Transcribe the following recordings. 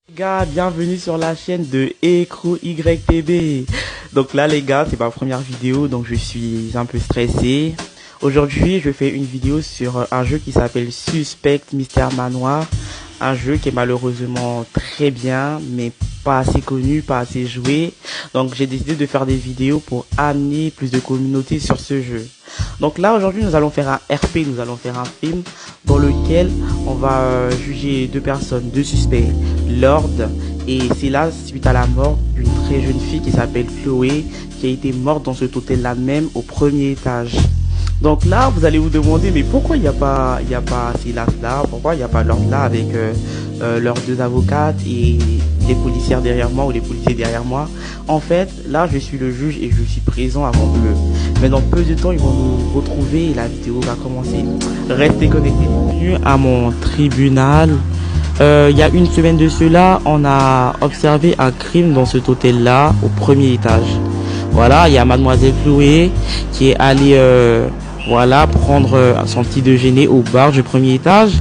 Les gars, bienvenue sur la chaîne de Ecrou YTB. Donc là les gars, c'est ma première vidéo, donc je suis un peu stressé. Aujourd'hui, je fais une vidéo sur un jeu qui s'appelle Suspect Mystère Manoir. Un jeu qui est malheureusement très bien, mais pas assez connu, pas assez joué. Donc j'ai décidé de faire des vidéos pour amener plus de communauté sur ce jeu. Donc là aujourd'hui nous allons faire un RP, nous allons faire un film dans lequel on va juger deux personnes, deux suspects, Lord et Silas, suite à la mort d'une très jeune fille qui s'appelle Chloé, qui a été morte dans cet hôtel là même au premier étage. Donc là, vous allez vous demander, mais pourquoi il n'y a pas Silas là, pourquoi il n'y a pas Lord là avec leurs deux avocates et les policières derrière moi ou les policiers derrière moi. En fait, là, je suis le juge et je suis présent avant eux. Mais dans peu de temps, ils vont nous retrouver et la vidéo va commencer. Restez connectés. Bienvenue à mon tribunal. Il y a une semaine de cela, on a observé un crime dans cet hôtel là, au premier étage. Voilà, il y a mademoiselle Chloé qui est allée voilà, prendre son petit déjeuner au bar du premier étage.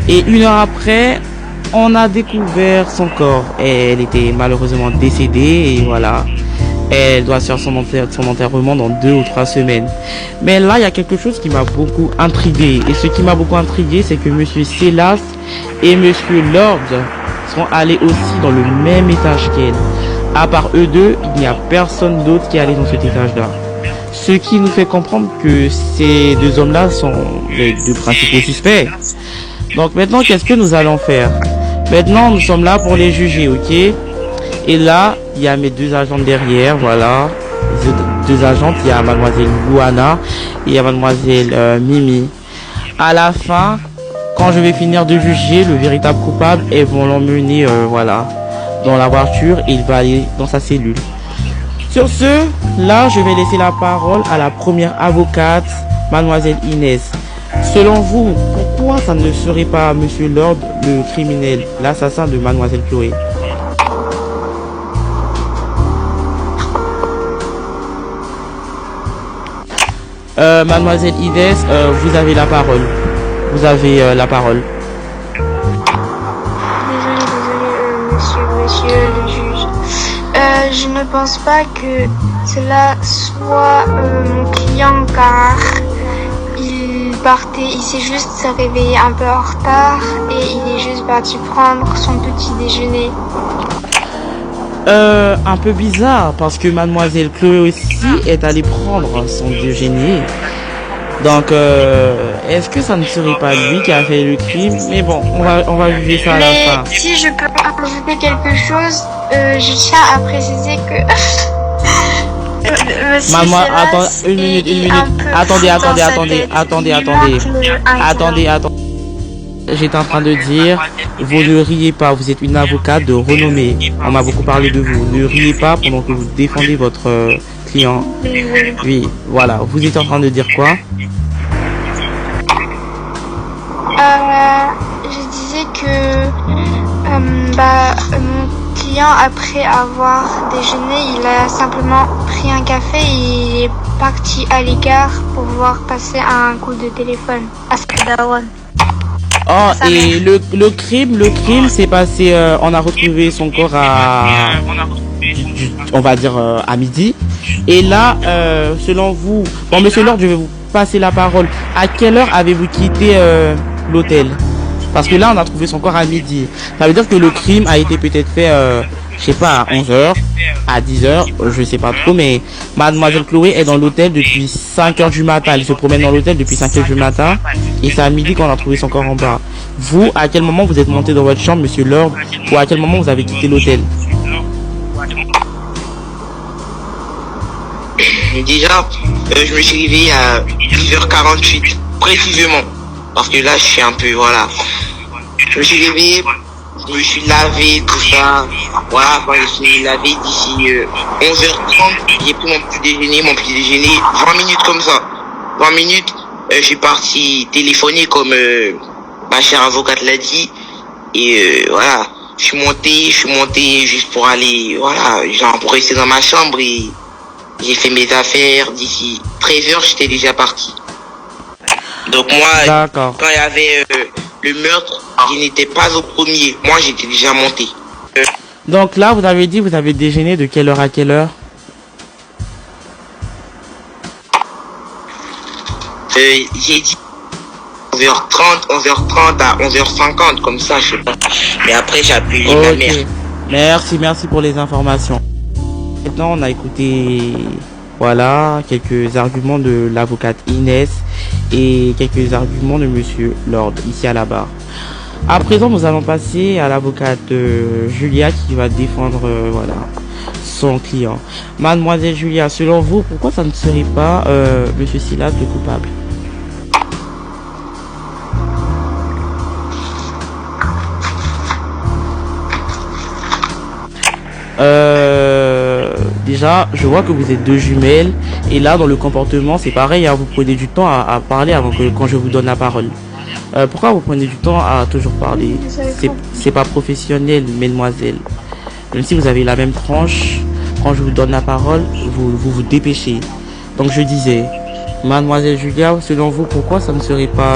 Et une heure après, on a découvert son corps. Elle était malheureusement décédée et voilà, elle doit faire son enterrement dans 2 ou 3 semaines. Mais là, il y a quelque chose qui m'a beaucoup intrigué. Et ce qui m'a beaucoup intrigué, c'est que monsieur Silas et monsieur Lord sont allés aussi dans le même étage qu'elle. À part eux deux, il n'y a personne d'autre qui est allé dans cet étage-là. Ce qui nous fait comprendre que ces deux hommes-là sont les deux principaux suspects. Donc maintenant, qu'est-ce que nous allons faire? Maintenant, nous sommes là pour les juger, ok? Et là, il y a mes deux agents derrière, voilà. Les deux agentes, il y a mademoiselle Luana et il y a mademoiselle Mimi. À la fin, quand je vais finir de juger le véritable coupable, elles vont l'emmener, voilà, dans la voiture et il va aller dans sa cellule. Sur ce, là, je vais laisser la parole à la première avocate, mademoiselle Inès. Selon vous, pourquoi ça ne serait pas monsieur Lord, le criminel, l'assassin de mademoiselle Chloé? Mademoiselle Inès, vous avez la parole. Vous avez la parole. Monsieur le juge. Je ne pense pas que cela soit mon client car il s'est juste réveillé un peu en retard et il est juste parti prendre son petit déjeuner. Un peu bizarre parce que mademoiselle Chloé aussi est allée prendre son déjeuner. Donc, est-ce que ça ne serait pas lui qui a fait le crime? Mais bon, on va juger ça à la fin. Mais si je peux ajouter quelque chose, je tiens à préciser que Maman, attends, une minute. Attendez. J'étais en train de dire, vous ne riez pas, vous êtes une avocate de renommée. On m'a beaucoup parlé de vous. Ne riez pas pendant que vous défendez votre client. Oui, voilà. Vous êtes en train de dire quoi? Je disais que mon client, après avoir déjeuné, il a simplement pris un café et il est parti à l'écart pour pouvoir passer un coup de téléphone à Skadawan. Oh, et le crime s'est passé, on a retrouvé son corps on va dire à midi. Et là, selon vous, bon monsieur Lord, je vais vous passer la parole. À quelle heure avez-vous quitté l'hôtel? Parce que là, on a trouvé son corps à midi. Ça veut dire que le crime a été peut-être fait, je sais pas, à 11h, à 10h, je sais pas trop, mais mademoiselle Chloé est dans l'hôtel depuis 5h du matin. Elle se promène dans l'hôtel depuis 5h du matin. Et c'est à midi qu'on a trouvé son corps en bas. Vous, à quel moment vous êtes monté dans votre chambre, monsieur Lord? Ou à quel moment vous avez quitté l'hôtel? Déjà, je me suis réveillé à 10h48, précisément. Parce que là, je suis un peu, voilà. Je me suis réveillé, je me suis lavé, tout ça. Voilà, quand je suis lavé d'ici 11h30, j'ai pris mon petit déjeuner, 20 minutes comme ça. 20 minutes, j'ai parti téléphoner comme ma chère avocate l'a dit. Et voilà, je suis monté juste pour aller, voilà, genre pour rester dans ma chambre et j'ai fait mes affaires. D'ici 13h, j'étais déjà parti. Donc moi, quand il y avait le meurtre, il n'était pas au premier. Moi, j'étais déjà monté. Donc là, vous avez dit, vous avez déjeuné de quelle heure à quelle heure? J'ai dit 11h30, 11h30 à 11h50, comme ça, je sais pas. Mais après, j'ai appelé ma mère. Merci pour les informations. Maintenant, on a écouté, voilà, quelques arguments de l'avocate Inès et quelques arguments de monsieur Lord, ici à la barre. À présent, nous allons passer à l'avocate Julia qui va défendre, voilà, son client. Mademoiselle Julia, selon vous, pourquoi ça ne serait pas monsieur Silas le coupable? Déjà, je vois que vous êtes deux jumelles et là, dans le comportement, c'est pareil, hein, vous prenez du temps à parler avant que quand je vous donne la parole. Pourquoi vous prenez du temps à toujours parler? C'est pas professionnel, mesdemoiselles. Même si vous avez la même tranche, quand je vous donne la parole, vous dépêchez. Donc je disais, mademoiselle Julia, selon vous, pourquoi ça ne serait pas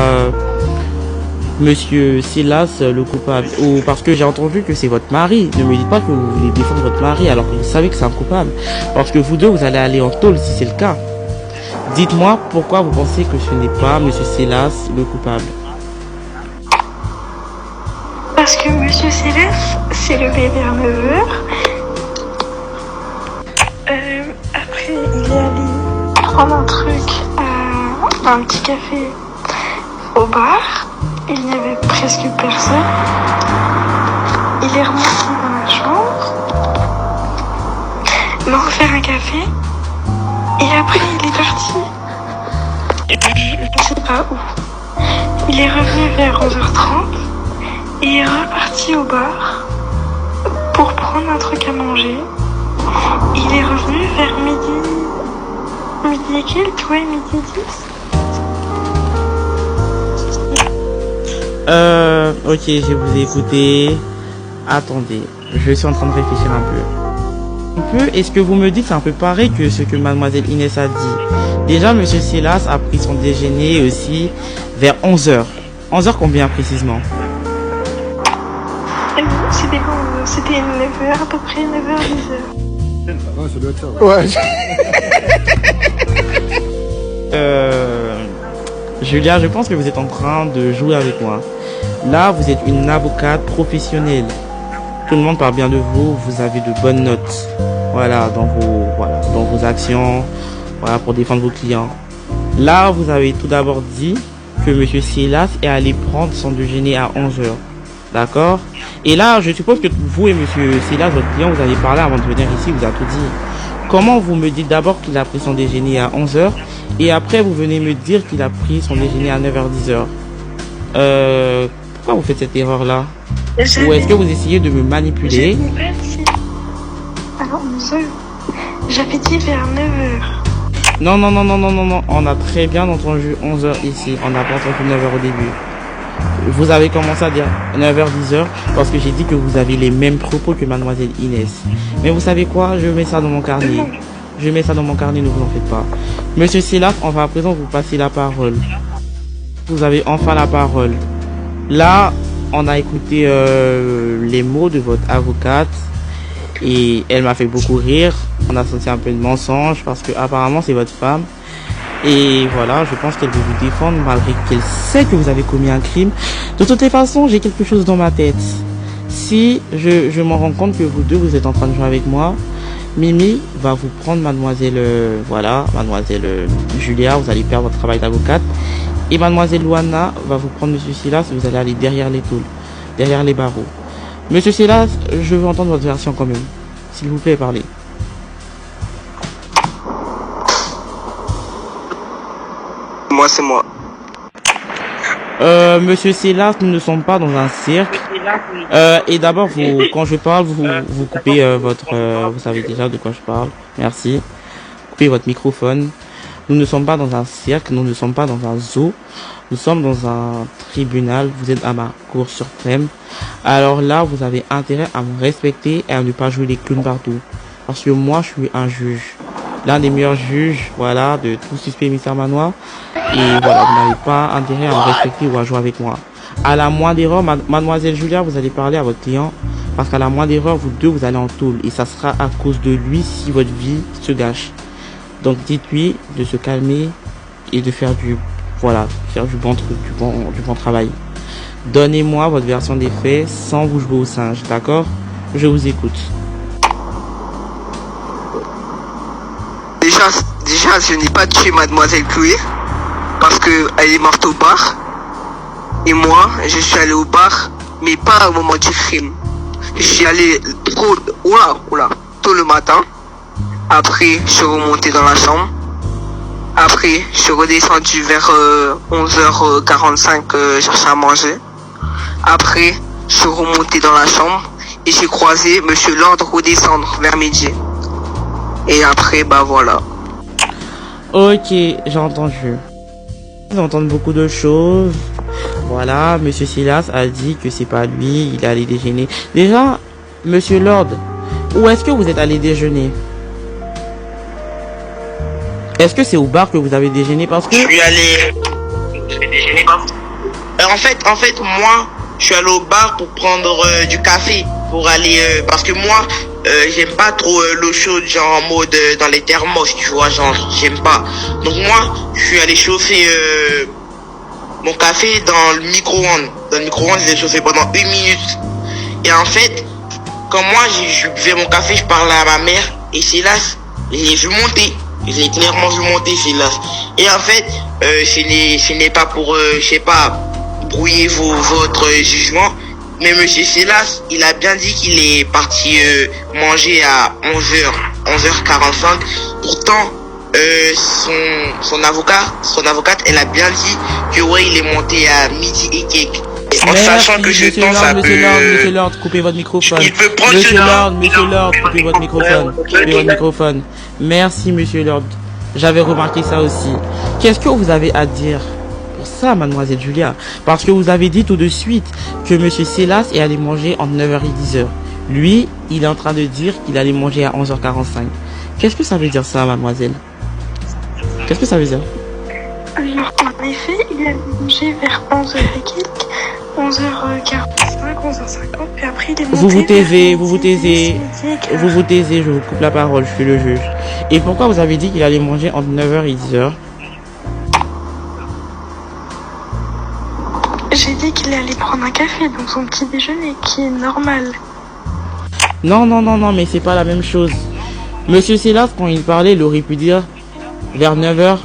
monsieur Silas le coupable? Ou parce que j'ai entendu que c'est votre mari. Ne me dites pas que vous voulez défendre votre mari alors que vous savez que c'est un coupable. Parce que vous deux, vous allez aller en tôle si c'est le cas. Dites-moi pourquoi vous pensez que ce n'est pas monsieur Silas le coupable. Parce que monsieur Silas s'est levé vers 9h. Après, il est allé prendre un truc, un petit café au bar. Il n'y avait presque personne. Il est remonté dans la chambre, m'a offert un café, et après il est parti. Je ne sais pas où. Il est revenu vers 11h30 et est reparti au bar pour prendre un truc à manger. Il est revenu vers midi. Midi et quelques, ouais, midi 10. Ok, je vous ai écouté. Attendez, je suis en train de réfléchir un peu. Est-ce que vous me dites c'est un peu pareil que ce que mademoiselle Inès a dit? Déjà, monsieur Silas a pris son déjeuner aussi vers 11h. 11h combien précisément? C'était 9h, à peu près 9h, 10h. Ouais, ça doit être ça. Ouais. Julia, je pense que vous êtes en train de jouer avec moi. Là, vous êtes une avocate professionnelle. Tout le monde parle bien de vous. Vous avez de bonnes notes. Voilà, dans vos actions. Voilà, pour défendre vos clients. Là, vous avez tout d'abord dit que monsieur Silas est allé prendre son déjeuner à 11h. D'accord? Et là, je suppose que vous et monsieur Silas, votre client, vous avez parlé avant de venir ici, vous avez tout dit. Comment vous me dites d'abord qu'il a pris son déjeuner à 11h et après vous venez me dire qu'il a pris son déjeuner à 9h, 10h? Pourquoi vous faites cette erreur-là? Ou est-ce que vous essayez de me manipuler? Alors 11h. J'avais dit vers 9h. Non. On a très bien entendu 11h ici. On n'a pas entendu 9h au début. Vous avez commencé à dire 9h, 10h parce que j'ai dit que vous avez les mêmes propos que mademoiselle Inès. Mais vous savez quoi? Je mets ça dans mon carnet. Je mets ça dans mon carnet, ne vous en faites pas. Monsieur Silas, on va à présent vous passer la parole. Vous avez enfin la parole. Là, on a écouté les mots de votre avocate et elle m'a fait beaucoup rire. On a senti un peu de mensonge parce que apparemment c'est votre femme. Et voilà, je pense qu'elle veut vous défendre malgré qu'elle sait que vous avez commis un crime. De toutes les façons, j'ai quelque chose dans ma tête. Si je m'en rends compte que vous deux, vous êtes en train de jouer avec moi, Mimi va vous prendre mademoiselle, mademoiselle Julia, vous allez perdre votre travail d'avocate. Et mademoiselle Luana va vous prendre monsieur Silas, vous allez aller derrière les tôles, derrière les barreaux. Monsieur Silas, je veux entendre votre version quand même. S'il vous plaît, parlez. Moi, c'est moi. Monsieur Silas, nous ne sommes pas dans un cirque. Et d'abord, quand je parle, vous coupez vous savez déjà de quoi je parle. Merci. Coupez votre microphone. Nous ne sommes pas dans un cirque, nous ne sommes pas dans un zoo. Nous sommes dans un tribunal. Vous êtes à ma cour suprême. Alors là, vous avez intérêt à me respecter et à ne pas jouer les clowns partout. Parce que moi, je suis un juge. L'un des meilleurs juges, voilà, de tout suspect mystère manoir. Et voilà, vous n'avez pas intérêt à me respecter ou à jouer avec moi. À la moindre erreur, mademoiselle Julia, vous allez parler à votre client. parce qu'à la moindre erreur, vous deux, vous allez en tôle. Et ça sera à cause de lui si votre vie se gâche. Donc dites-lui de se calmer et de faire faire du bon truc, du bon travail. Donnez-moi votre version des faits sans vous jouer au singe, d'accord? Je vous écoute. Déjà, je n'ai pas tué mademoiselle Chloé parce que elle est morte au bar. Et moi, je suis allé au bar, mais pas au moment du crime. Je suis allé tôt le matin. Après, je suis remonté dans la chambre. Après, je suis redescendu vers 11h45 chercher à manger. Après, je suis remonté dans la chambre et j'ai croisé Monsieur Lord redescendre vers midi. Et après, bah voilà. Ok, j'ai entendu. Vous entendez beaucoup de choses. Voilà, Monsieur Silas a dit que c'est pas lui, il est allé déjeuner. Déjà, Monsieur Lord, où est-ce que vous êtes allé déjeuner? Est-ce que c'est au bar que vous avez déjeuné? Parce que... Je suis allé déjeuner pas. En fait, moi, je suis allé au bar pour prendre du café. Pour aller... parce que moi, j'aime pas trop l'eau chaude, genre en mode dans les thermos, tu vois, genre, j'aime pas. Donc moi, je suis allé chauffer mon café dans le micro-ondes. Dans le micro-ondes, je l'ai chauffé pendant 1 minute. Et en fait, quand moi, je buvais mon café, je parlais à ma mère. Et c'est là, j'ai vu monter. J'ai clairement vu monter, c'est là. Et en fait, ce n'est pas pour, je sais pas, brouiller votre jugement. Mais Monsieur Silas, il a bien dit qu'il est parti manger à 11h45. Pourtant, son avocate, elle a bien dit que ouais, il est monté à midi et quelques. En sachant que ce temps, ça peut... Monsieur Lord, coupez votre microphone. Il peut prendre Monsieur Lord, coupez votre microphone. Coupez votre microphone. Merci, Monsieur Lord. J'avais remarqué ça aussi. Qu'est-ce que vous avez à dire pour ça, mademoiselle Julia? Parce que vous avez dit tout de suite que Monsieur Silas est allé manger entre 9h et 10h. Lui, il est en train de dire qu'il allait manger à 11h45. Qu'est-ce que ça veut dire ça, mademoiselle? Qu'est-ce que ça veut dire? Alors, en effet, il a mangé vers 11h et quelques, 11h45, 11h50, puis après il est monté. Vous vous taisez, je vous coupe la parole, je suis le juge. Et pourquoi vous avez dit qu'il allait manger entre 9h et 10h? J'ai dit qu'il allait prendre un café, donc son petit déjeuner, qui est normal. Non, mais c'est pas la même chose. Monsieur Silas, quand il parlait, il aurait pu dire vers 9h,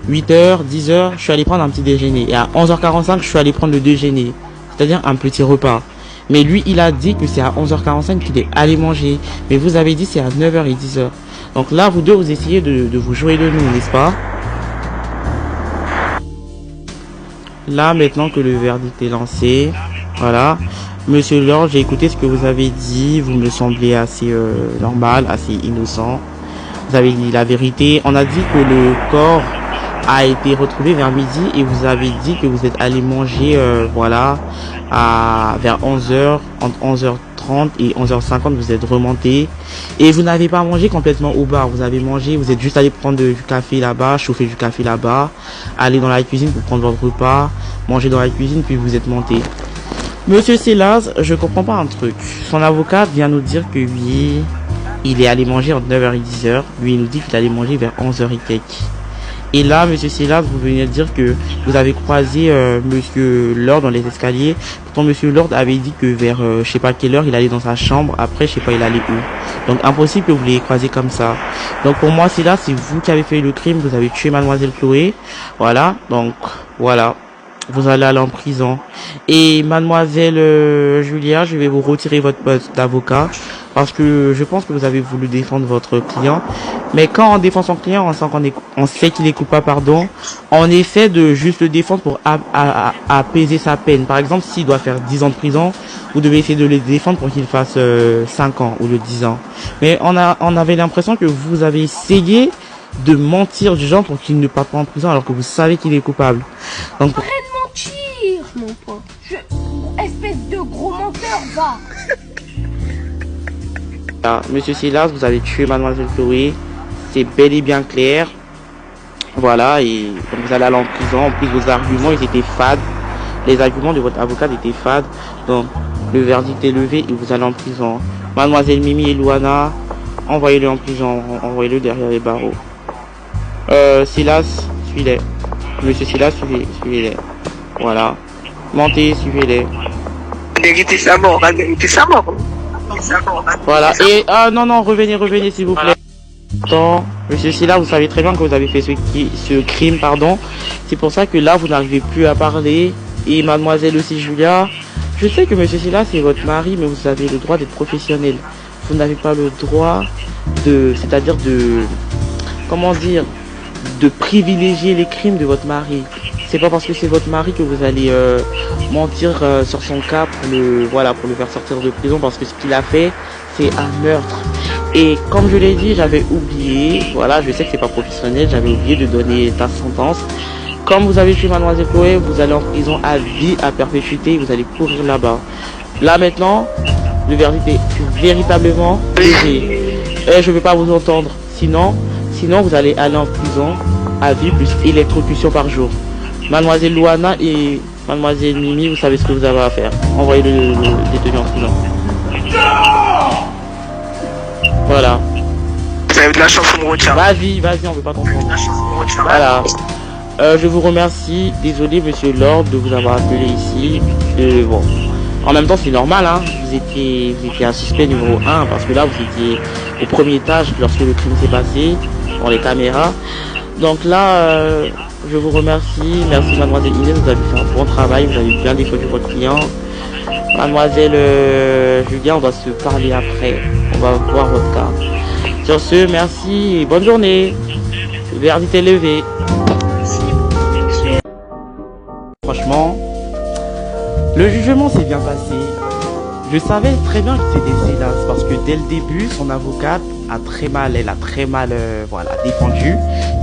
8h, 10h, je suis allé prendre un petit déjeuner. Et à 11h45, je suis allé prendre le déjeuner. C'est-à-dire un petit repas. Mais lui, il a dit que c'est à 11h45 qu'il est allé manger. Mais vous avez dit c'est à 9h et 10h. Donc là, vous deux, vous essayez de vous jouer de nous, n'est-ce pas? Là, maintenant que le verdict est lancé, voilà. Monsieur Lord, j'ai écouté ce que vous avez dit. Vous me semblez assez normal, assez innocent. Vous avez dit la vérité. On a dit que le corps a été retrouvé vers midi et vous avez dit que vous êtes allé manger, vers 11h, entre 11h30 et 11h50, vous êtes remonté. Et vous n'avez pas mangé complètement au bar. Vous avez mangé, vous êtes juste allé prendre du café là-bas, chauffer du café là-bas, aller dans la cuisine pour prendre votre repas, manger dans la cuisine, puis vous êtes monté. Monsieur Silas, je comprends pas un truc. Son avocat vient nous dire que oui, il est allé manger entre 9h et 10h. Lui, il nous dit qu'il allait manger vers 11h et quelques. Et là, Monsieur Silas, vous venez de dire que vous avez croisé Monsieur Lord dans les escaliers. Pourtant, Monsieur Lord avait dit que vers je sais pas quelle heure il allait dans sa chambre. Après, je sais pas il allait où. Donc impossible que vous l'ayez croisé comme ça. Donc pour moi, Silas, c'est vous qui avez fait le crime. Vous avez tué Mademoiselle Chloé. Voilà. Donc voilà. Vous allez aller en prison. Et Mademoiselle Julia, je vais vous retirer votre poste d'avocat parce que je pense que vous avez voulu défendre votre client. Mais quand on défend son client, on sait qu'il est coupable, pardon. On essaie de juste le défendre pour apaiser sa peine. Par exemple, s'il doit faire 10 ans de prison, vous devez essayer de le défendre pour qu'il fasse 5 ans ou 10 ans. Mais on avait l'impression que vous avez essayé de mentir du genre pour qu'il ne parte pas en prison alors que vous savez qu'il est coupable. Donc, arrête de mentir, mon pote. Espèce de gros menteur, va. Là, Monsieur Silas, vous avez tué Mademoiselle Chloé. C'est bel et bien clair. Voilà, et donc vous allez aller en prison. En plus, vos arguments, ils étaient fades. les arguments de votre avocat étaient fades. Donc, le verdict est levé et vous allez en prison. Mademoiselle Mimi et Louana, envoyez-le en prison, envoyez-le derrière les barreaux. Silas, suivez-les. Monsieur Silas, suivez-les. Voilà. Montez, suivez-les. Voilà. Et, non, revenez, s'il vous plaît. Attends, monsieur Silas, vous savez très bien que vous avez fait ce crime, pardon. C'est pour ça que là, vous n'arrivez plus à parler. Et mademoiselle aussi, Julia, je sais que monsieur Silas, c'est votre mari, mais vous avez le droit d'être professionnel. Vous n'avez pas le droit c'est-à-dire comment dire, de privilégier les crimes de votre mari. C'est pas parce que c'est votre mari que vous allez mentir sur son cas pour le faire sortir de prison, parce que ce qu'il a fait, c'est un meurtre. Et comme je l'ai dit, j'avais oublié, voilà, je sais que c'est pas professionnel, j'avais oublié de donner ta sentence. Comme vous avez tué mademoiselle Chloé, vous allez en prison à vie, à perpétuité, vous allez courir là-bas. Là maintenant, le verdict est véritablement léger. Et je ne vais pas vous entendre. Sinon, vous allez aller en prison à vie plus électrocution par jour. Mademoiselle Louana et mademoiselle Mimi, vous savez ce que vous avez à faire. Envoyez le détenu en prison. Voilà. Vous avez de la chance, on me retient. Vas-y, on veut pas t'entendre. Voilà. Je vous remercie. Désolé, monsieur Lord, de vous avoir appelé ici. Bon. En même temps, c'est normal, hein. Vous étiez un suspect numéro 1, parce que là, vous étiez au premier étage lorsque le crime s'est passé, dans les caméras. Donc là, je vous remercie. Merci, mademoiselle Inès, vous avez fait un bon travail, vous avez bien défendu votre client. Mademoiselle Julia, on va se parler après. On va voir votre cas. Sur ce, merci et bonne journée. Le verdict est levé. Franchement, le jugement s'est bien passé. Je savais très bien que c'était Silas, parce que dès le début, son avocate a très mal défendu.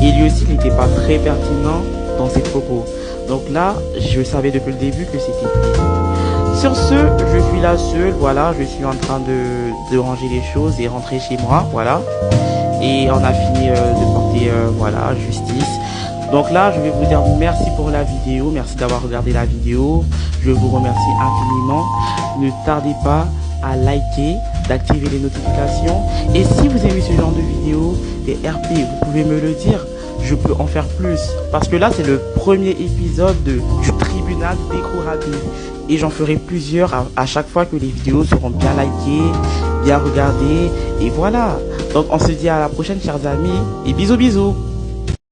Et lui aussi, il n'était pas très pertinent dans ses propos. Donc là, je savais depuis le début que c'était lui. Sur ce, je suis là seul, voilà, je suis en train de ranger les choses et rentrer chez moi, voilà. Et on a fini de porter, justice. Donc là, je vais vous dire merci pour la vidéo, merci d'avoir regardé la vidéo. Je vous remercie infiniment. Ne tardez pas à liker, d'activer les notifications. Et si vous aimez ce genre de vidéos, des RP, vous pouvez me le dire. Je peux en faire plus. Parce que là, c'est le premier épisode du tribunal d'Ekro Rapide. Et j'en ferai plusieurs à chaque fois que les vidéos seront bien likées, bien regardées. Et voilà. Donc on se dit à la prochaine, chers amis. Et bisous bisous.